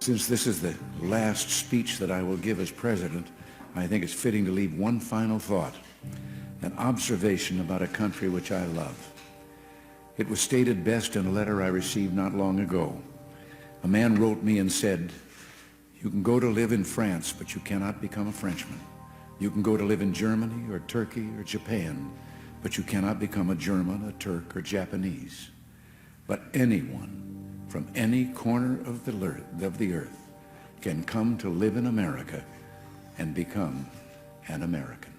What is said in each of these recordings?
Since this is the last speech that I will give as president, I think it's fitting to leave one final thought, an observation about a country which I love. It was stated best in a letter I received not long ago. A man wrote me and said, "You can go to live in France, but you cannot become a Frenchman. You can go to live in Germany or Turkey or Japan, but you cannot become a German, a Turk, or Japanese. But anyone from any corner of the earth can come to live in America and become an American."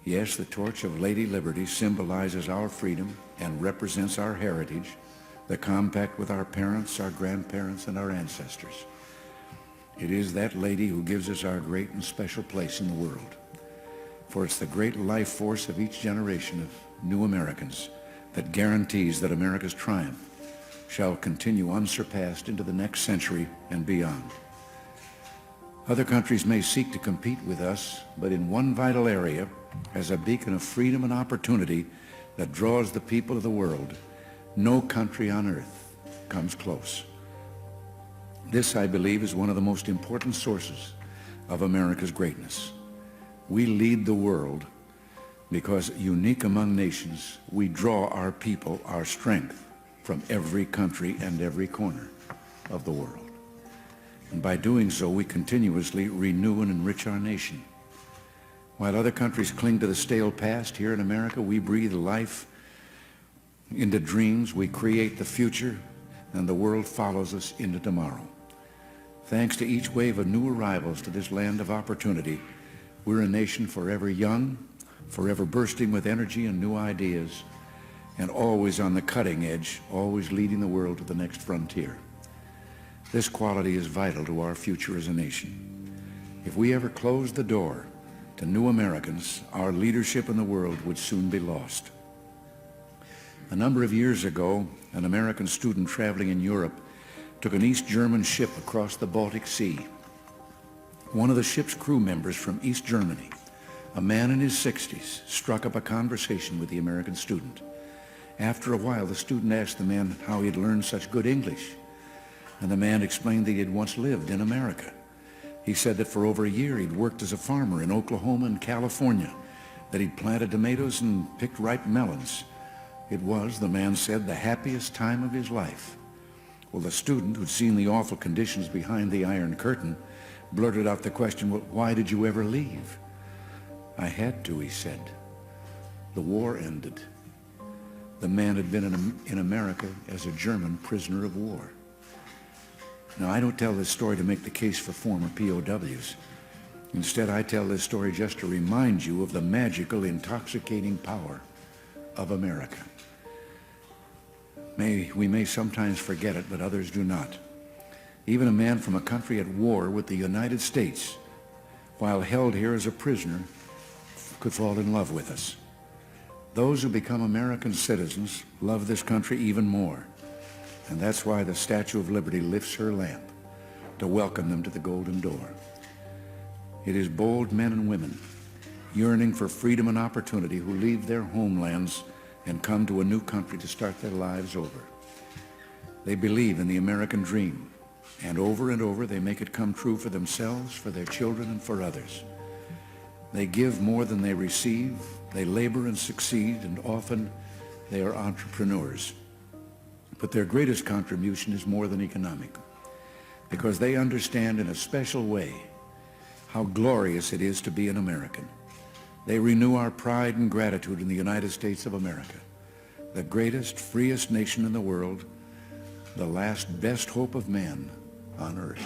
Yes, the torch of Lady Liberty symbolizes our freedom and represents our heritage, the compact with our parents, our grandparents, and our ancestors. It is that lady who gives us our great and special place in the world. For it's the great life force of each generation of new Americans that guarantees that America's triumph shall continue unsurpassed into the next century and beyond. Other countries may seek to compete with us, but in one vital area, as a beacon of freedom and opportunity that draws the people of the world, no country on earth comes close. This, I believe, is one of the most important sources of America's greatness. We lead the world because, unique among nations, we draw our people, our strength, from every country and every corner of the world. And by doing so, we continuously renew and enrich our nation. While other countries cling to the stale past, here in America, we breathe life into dreams, we create the future, and the world follows us into tomorrow. Thanks to each wave of new arrivals to this land of opportunity, we're a nation forever young, forever bursting with energy and new ideas, and always on the cutting edge, always leading the world to the next frontier. This quality is vital to our future as a nation. If we ever closed the door to new Americans, our leadership in the world would soon be lost. A number of years ago, an American student traveling in Europe took an East German ship across the Baltic Sea. One of the ship's crew members from East Germany, a man in his 60s, struck up a conversation with the American student. After a while, the student asked the man how he had learned such good English, and the man explained that he had once lived in America. He said that for over a year he'd worked as a farmer in Oklahoma and California, that he'd planted tomatoes and picked ripe melons. It was, the man said, the happiest time of his life. Well, the student, who'd seen the awful conditions behind the Iron Curtain, blurted out the question, "Well, why did you ever leave?" "I had to," he said. "The war ended." The man had been in America as a German prisoner of war. Now, I don't tell this story to make the case for former POWs. Instead, I tell this story just to remind you of the magical, intoxicating power of America. We may sometimes forget it, but others do not. Even a man from a country at war with the United States, while held here as a prisoner, could fall in love with us. Those who become American citizens love this country even more. And that's why the Statue of Liberty lifts her lamp to welcome them to the golden door. It is bold men and women yearning for freedom and opportunity who leave their homelands and come to a new country to start their lives over. They believe in the American dream, and over they make it come true for themselves, for their children, and for others. They give more than they receive, they labor and succeed, and often they are entrepreneurs. But their greatest contribution is more than economic, because they understand in a special way how glorious it is to be an American. They renew our pride and gratitude in the United States of America, the greatest, freest nation in the world, the last best hope of man on earth.